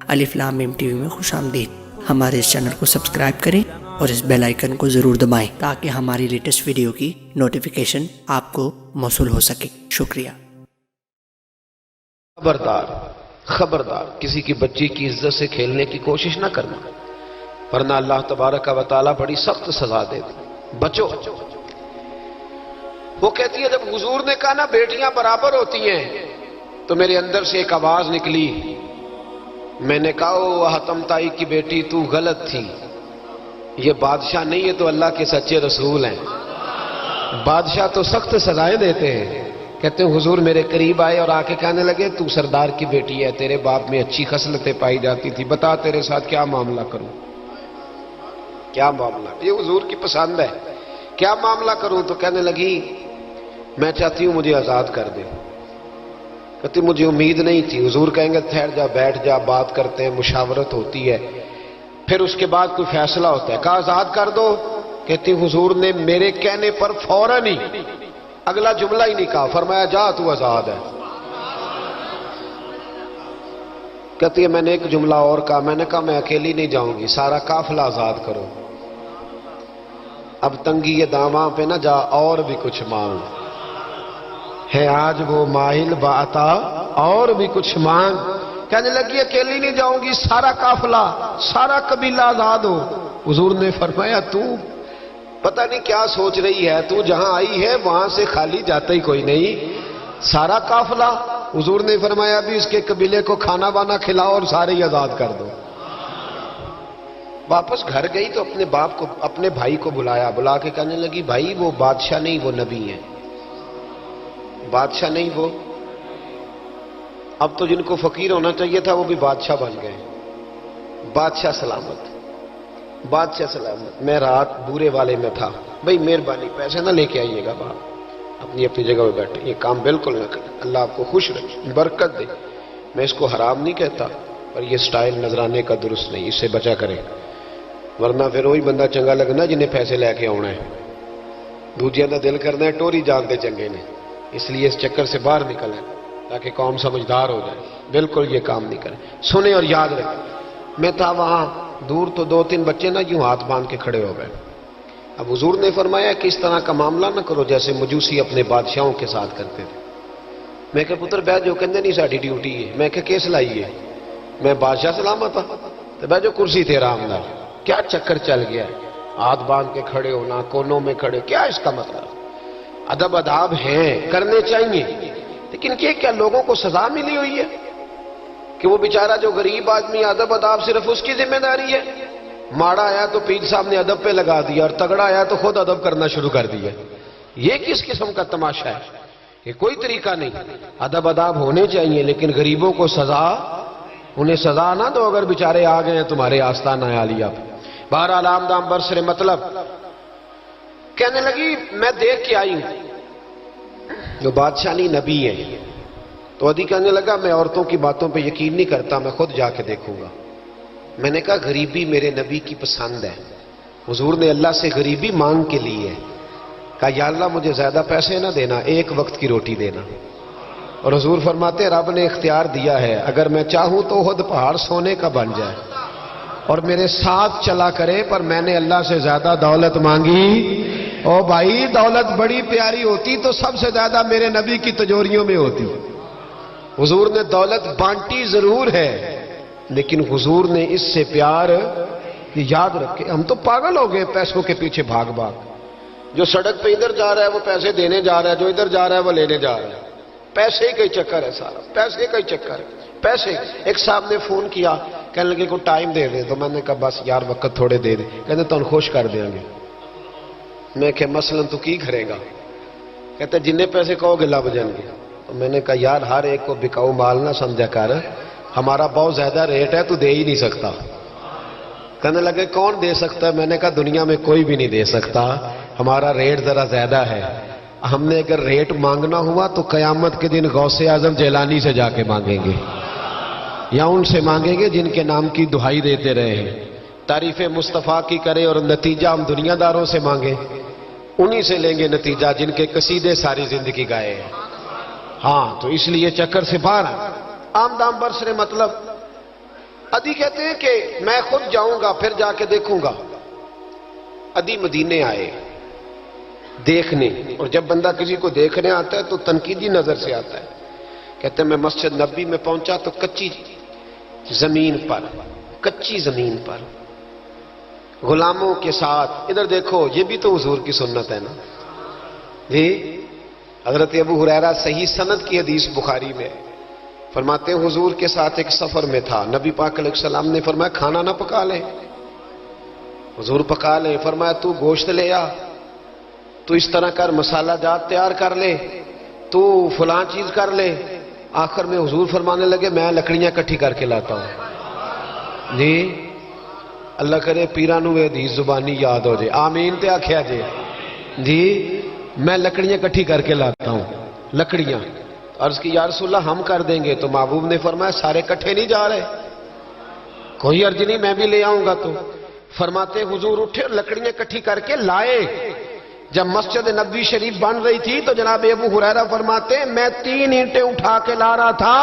الف لام میم T V میں خوش آمدید۔ ہمارے اس چینل کو سبسکرائب کریں اور اس بیل آئیکن کو ضرور دبائیں تاکہ ہماری لیٹسٹ ویڈیو کی نوٹیفیکیشن آپ کو موصول ہو سکے۔ شکریہ۔ خبردار خبردار کسی کی بچی کی عزت سے کھیلنے کی کوشش نہ کرنا، ورنہ اللہ تبارک و تعالیٰ بڑی سخت سزا دے دی۔ بچو۔ وہ کہتی ہے جب حضور نے کہا نا بیٹیاں برابر ہوتی ہیں تو میرے اندر سے ایک آواز نکلی، میں نے کہا او حاتم تائی کی بیٹی تو غلط تھی، یہ بادشاہ نہیں ہے تو اللہ کے سچے رسول ہیں۔ بادشاہ تو سخت سزائیں دیتے ہیں۔ کہتے ہیں حضور میرے قریب آئے اور آ کے کہنے لگے تو سردار کی بیٹی ہے، تیرے باپ میں اچھی خصلتیں پائی جاتی تھی، بتا تیرے ساتھ کیا معاملہ کروں، کیا معاملہ؟ یہ حضور کی پسند ہے، کیا معاملہ کروں؟ تو کہنے لگی میں چاہتی ہوں مجھے آزاد کر دے۔ کہتی مجھے امید نہیں تھی۔ حضور کہیں گے ٹھہر جا، بیٹھ جا، بات کرتے ہیں، مشاورت ہوتی ہے، پھر اس کے بعد کوئی فیصلہ ہوتا ہے۔ کہا آزاد کر دو۔ کہتی حضور نے میرے کہنے پر فوراً ہی اگلا جملہ ہی نہیں کہا، فرمایا جا تو آزاد ہے۔ کہتی ہے میں نے ایک جملہ اور کہا، میں نے کہا میں اکیلی نہیں جاؤں گی، سارا قافلہ آزاد کرو۔ اب تنگی یہ داماں پہ نہ جا اور بھی کچھ مانگ، ہے آج وہ ماہل بعطا اور بھی کچھ مانگ۔ کہنے لگی اکیلی نہیں جاؤں گی، سارا قافلہ سارا قبیلہ آزاد ہو۔ حضور نے فرمایا تو پتہ نہیں کیا سوچ رہی ہے، تو جہاں آئی ہے وہاں سے خالی جاتا ہی کوئی نہیں، سارا قافلہ۔ حضور نے فرمایا بھی اس کے قبیلے کو کھانا وانا کھلاؤ اور سارے ہی آزاد کر دو۔ واپس گھر گئی تو اپنے باپ کو، اپنے بھائی کو بلایا، بلا کے کہنے لگی بھائی وہ بادشاہ نہیں وہ نبی ہے، بادشاہ نہیں وہ۔ اب تو جن کو فقیر ہونا چاہیے تھا وہ بھی بادشاہ بن گئے۔ بادشاہ سلامت، بادشاہ سلامت۔ میں رات بورے والے میں تھا، بھائی مہربانی پیسے نہ لے کے آئیے گا باہر، اپنی اپنی جگہ پہ بیٹھے، یہ کام بالکل نہ کریں، اللہ آپ کو خوش رکھے، برکت دے۔ میں اس کو حرام نہیں کہتا، پر یہ سٹائل نظرانے کا درست نہیں، اس سے بچا کریں، ورنہ پھر وہی بندہ چنگا لگنا جنہیں پیسے لے کے آنا ہے، دوجیاں دا دل کرنا ہے ٹوری جانتے چنگے نے۔ اس لیے اس چکر سے باہر نکلیں تاکہ قوم سمجھدار ہو جائے، بالکل یہ کام نہیں کریں۔ سنیں اور یاد رکھیں، میں تھا وہاں دور تو دو تین بچے نا یوں ہاتھ باندھ کے کھڑے ہو گئے۔ اب حضور نے فرمایا کہ اس طرح کا معاملہ نہ کرو جیسے مجوسی اپنے بادشاہوں کے ساتھ کرتے تھے۔ میں کہ پتر بیٹھ جو، کہندے نہیں ساڈی ڈیوٹی ہے۔ میں کہ کیس لائی ہے؟ میں بادشاہ سلامت تھا تو بیٹھ جو، کرسی تیرا آمدار۔ کیا چکر چل گیا ہے؟ ہاتھ باندھ کے کھڑے ہونا، کونوں میں کھڑے، کیا اس کا مطلب؟ ادب آداب ہیں، کرنے چاہیے، لیکن یہ کیا لوگوں کو سزا ملی ہوئی ہے کہ وہ بیچارہ جو غریب آدمی ادب آداب صرف اس کی ذمہ داری ہے؟ ماڑا آیا تو پیر صاحب نے ادب پہ لگا دیا اور تگڑا آیا تو خود ادب کرنا شروع کر دیا۔ یہ کس قسم کا تماشا ہے؟ یہ کوئی طریقہ نہیں۔ ادب آداب ہونے چاہیے لیکن غریبوں کو سزا، انہیں سزا نہ دو اگر بیچارے آ گئے ہیں تمہارے آستانہ عالیہ پہ۔ بہرحال آمدام برسر مطلب کہنے لگی میں دیکھ کے آئی ہوں جو بادشاہ نہیں نبی ہے۔ تو عدی کہنے لگا میں عورتوں کی باتوں پہ یقین نہیں کرتا، میں خود جا کے دیکھوں گا۔ میں نے کہا غریبی میرے نبی کی پسند ہے، حضور نے اللہ سے غریبی مانگ کے لی ہے۔ کہا یا اللہ مجھے زیادہ پیسے نہ دینا، ایک وقت کی روٹی دینا۔ اور حضور فرماتے رب نے اختیار دیا ہے، اگر میں چاہوں تو خود پہاڑ سونے کا بن جائے اور میرے ساتھ چلا کرے، پر میں نے اللہ سے زیادہ دولت مانگی۔ او بھائی دولت بڑی پیاری ہوتی تو سب سے زیادہ میرے نبی کی تجوریوں میں ہوتی۔ حضور نے دولت بانٹی ضرور ہے لیکن حضور نے اس سے پیار، یاد رکھے ہم تو پاگل ہو گئے پیسوں کے پیچھے بھاگ بھاگ۔ جو سڑک پہ ادھر جا رہا ہے وہ پیسے دینے جا رہا ہے، جو ادھر جا رہا ہے وہ لینے جا رہا ہے۔ پیسے کا ہی چکر ہے سارا، پیسے کا ہی چکر ہے، پیسے۔ ایک صاحب نے فون کیا، کہنے لگے کو ٹائم دے دیں، تو میں نے کہا بس یار وقت تھوڑے دے دیں۔ کہتے تو خوش کر دیں گے۔ میں کہ مثلا تو کی کرے گا؟ کہتے جننے پیسے کہو گے لب جائیں گے۔ تو میں نے کہا یار ہر ایک کو بکاؤ مال نہ سمجھا کر، ہمارا بہت زیادہ ریٹ ہے تو دے ہی نہیں سکتا۔ کہنے لگے کون دے سکتا ہے؟ میں نے کہا دنیا میں کوئی بھی نہیں دے سکتا، ہمارا ریٹ ذرا زیادہ ہے۔ ہم نے اگر ریٹ مانگنا ہوا تو قیامت کے دن غوث اعظم جیلانی سے جا کے مانگیں گے، یا ان سے مانگیں گے جن کے نام کی دہائی دیتے رہے ہیں، تعریف مصطفیٰ کی کرے اور نتیجہ ہم دنیا داروں سے مانگیں، انہی سے لیں گے نتیجہ جن کے قصیدے ساری زندگی گائے ہیں۔ ہاں تو اس لیے چکر سے باہر آمدام برسر مطلب ادی کہتے ہیں کہ میں خود جاؤں گا پھر جا کے دیکھوں گا. ادی مدینے آئے دیکھنے، اور جب بندہ کسی کو دیکھنے آتا ہے تو تنقیدی نظر سے آتا ہے. کہتے ہیں میں مسجد نبی میں پہنچا تو کچی زمین پر غلاموں کے ساتھ، ادھر دیکھو یہ بھی تو حضور کی سنت ہے نا جی. حضرت ابو ہریرہ صحیح سند کی حدیث بخاری میں فرماتے ہیں حضور کے ساتھ ایک سفر میں تھا، نبی پاک علیہ السلام نے فرمایا کھانا نہ پکا لیں. حضور پکا لیں. فرمایا تو گوشت لے آ، تو اس طرح کر، مسالہ جات تیار کر لے، تو فلاں چیز کر لے. آخر میں حضور فرمانے لگے میں لکڑیاں کٹھی کر کے لاتا ہوں جی. اللہ کرے پیرانو یہ حدیث زبانی یاد ہو جائے. آمین تے آکھیا جی. میں لکڑیاں کٹھی کر کے لاتا ہوں. لکڑیاں عرض کی یا رسول اللہ ہم کر دیں گے. تو محبوب نے فرمایا سارے کٹھے نہیں جا رہے، کوئی عرض نہیں میں بھی لے آؤں گا. تو فرماتے حضور اٹھے اور لکڑیاں کٹھی کر کے لائے. جب مسجد نبوی شریف بن رہی تھی تو جناب ابو ہریرہ فرماتے ہیں میں 3 اینٹیں اٹھا کے لا رہا تھا،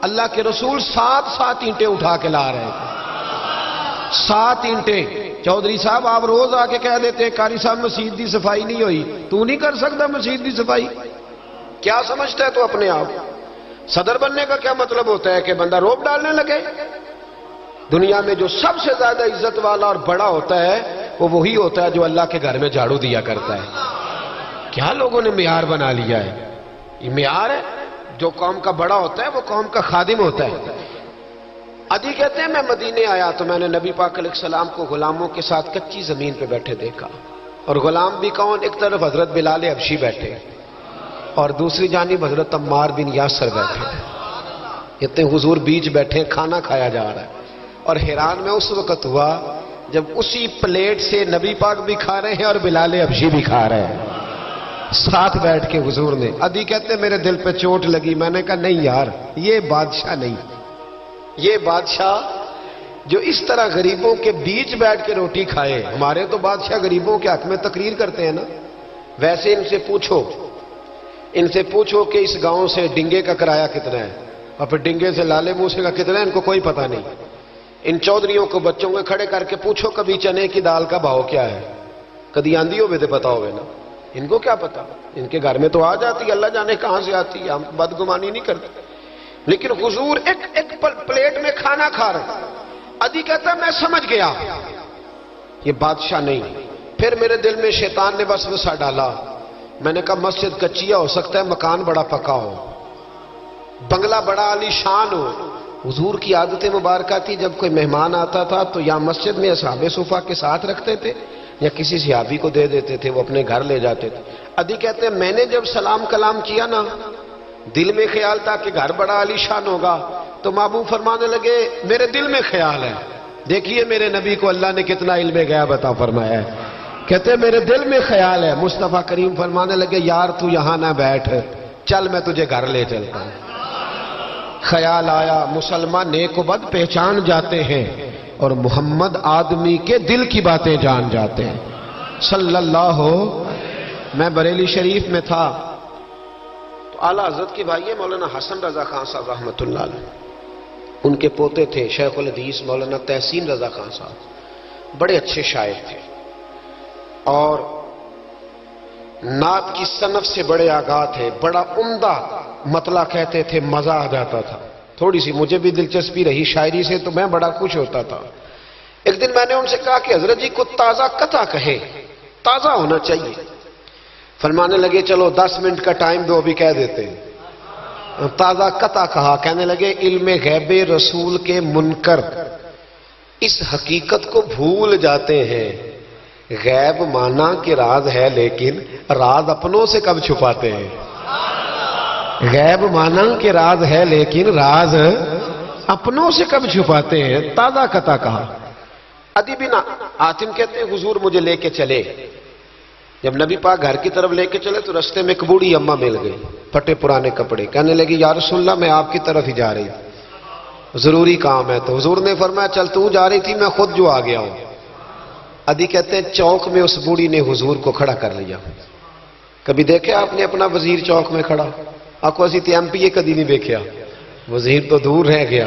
اللہ کے رسول 7 اینٹیں اٹھا کے لا رہے تھے. 7 اینٹیں. چودھری صاحب آپ روز آ کے کہہ دیتے ہیں قاری صاحب مسجد کی صفائی نہیں ہوئی، تو نہیں کر سکتا مسجد کی صفائی؟ کیا سمجھتا ہے تو اپنے آپ؟ صدر بننے کا کیا مطلب ہوتا ہے کہ بندہ روب ڈالنے لگے؟ دنیا میں جو سب سے زیادہ عزت والا اور بڑا ہوتا ہے وہ وہی ہوتا ہے جو اللہ کے گھر میں جھاڑو دیا کرتا ہے. کیا لوگوں نے معیار بنا لیا ہے؟ یہ معیار ہے. جو قوم کا بڑا ہوتا ہے وہ قوم کا خادم ہوتا ہے. ادی کہتے ہیں میں مدینے آیا تو میں نے نبی پاک علیہ السلام کو غلاموں کے ساتھ کچی زمین پہ بیٹھے دیکھا. اور غلام بھی کون؟ ایک طرف حضرت بلال حبشی بیٹھے اور دوسری جانب حضرت عمار بن یاسر بیٹھے. کہتے ہیں حضور بیچ بیٹھے، کھانا کھایا جا رہا ہے. اور حیران میں اس وقت ہوا جب اسی پلیٹ سے نبی پاک بھی کھا رہے ہیں اور بلال حبشی بھی کھا رہے ہیں ساتھ بیٹھ کے حضور نے. ادی کہتے ہیں میرے دل پہ چوٹ لگی. میں نے کہا نہیں یار، یہ بادشاہ نہیں، یہ بادشاہ جو اس طرح غریبوں کے بیچ بیٹھ کے روٹی کھائے. ہمارے تو بادشاہ غریبوں کے حق میں تقریر کرتے ہیں نا. ویسے ان سے پوچھو کہ اس گاؤں سے ڈنگے کا کرایہ کتنا ہے، اور پھر ڈنگے سے لالے موسے کا کتنا ہے، ان کو کوئی پتہ نہیں. ان چودھریوں کو بچوں کو کھڑے کر کے پوچھو کبھی چنے کی دال کا بھاؤ کیا ہے، کدی آندھی ہوئے تو پتا ہوئے نا. ان کو کیا پتا؟ ان کے گھر میں تو آ جاتی ہے، اللہ جانے کہاں سے آتی ہے. ہم بدگمانی نہیں کرتے. لیکن حضور ایک پلیٹ میں کھانا کھا رہے. ادی کہتا میں سمجھ گیا یہ بادشاہ نہیں. پھر میرے دل میں شیطان نے وسوسہ ڈالا. میں نے کہا مسجد کچیا ہو سکتا ہے، مکان بڑا پکا ہو، بنگلہ بڑا عالی شان ہو. حضور کی عادت مبارکہ تھی جب کوئی مہمان آتا تھا تو یا مسجد میں اصحاب صفہ کے ساتھ رکھتے تھے یا کسی صحابی کو دے دیتے تھے، وہ اپنے گھر لے جاتے تھے. ادی کہتے ہیں میں نے جب سلام کلام کیا نا، دل میں خیال تھا کہ گھر بڑا عالی شان ہوگا. تو محبوب فرمانے لگے میرے دل میں خیال ہے. دیکھیے میرے نبی کو اللہ نے کتنا علم غیب عطا فرمایا ہے. کہتے ہیں میرے دل میں خیال ہے. مصطفیٰ کریم فرمانے لگے یار تو یہاں نہ بیٹھ، چل میں تجھے گھر لے چلتا ہوں. خیال آیا مسلمان نیک و بد پہچان جاتے ہیں اور محمد آدمی کے دل کی باتیں جان جاتے ہیں صلی اللہ ہو. میں بریلی شریف میں تھا تو اعلیٰ حضرت کے بھائی مولانا حسن رضا خان صاحب رحمۃ اللہ علیہ، ان کے پوتے تھے شیخ الحدیث مولانا تحسین رضا خان صاحب. بڑے اچھے شاعر تھے اور نعت کی صنف سے بڑے آگاہ تھے. بڑا عمدہ مطلع کہتے تھے، مزہ آ جاتا تھا. تھوڑی سی مجھے بھی دلچسپی رہی شاعری سے تو میں بڑا خوش ہوتا تھا. ایک دن میں نے ان سے کہا کہ حضرت جی کو تازہ قطع کہے، تازہ ہونا چاہیے. فرمانے لگے چلو 10 منٹ کا ٹائم دو، ابھی کہہ دیتے ہیں. تازہ قطع کہا. کہنے لگے علم غیب رسول کے منکر اس حقیقت کو بھول جاتے ہیں، غیب مانا کہ راز ہے لیکن راز اپنوں سے کب چھپاتے ہیں. غیب مانا کہ راز ہے لیکن راز اپنوں سے کب چھپاتے ہیں. تازہ قطع کہا. ادی بن عاطم کہتے ہیں حضور مجھے لے کے چلے. جب نبی پاک گھر کی طرف لے کے چلے تو رستے میں ایک بوڑھی اماں مل گئی، پھٹے پرانے کپڑے. کہنے لگی یا رسول اللہ میں آپ کی طرف ہی جا رہی تھی، ضروری کام ہے. تو حضور نے فرمایا چل تو جا رہی تھی، میں خود جو آ گیا ہوں. ادی کہتے ہیں چوک میں اس بوڑھی نے حضور کو کھڑا کر لیا. کبھی دیکھے آپ نے اپنا وزیر چوک میں کھڑا؟ آپ کو اسی تے ایم پی اے کدی نہیں دیکھا، وزیر تو دور رہ گیا.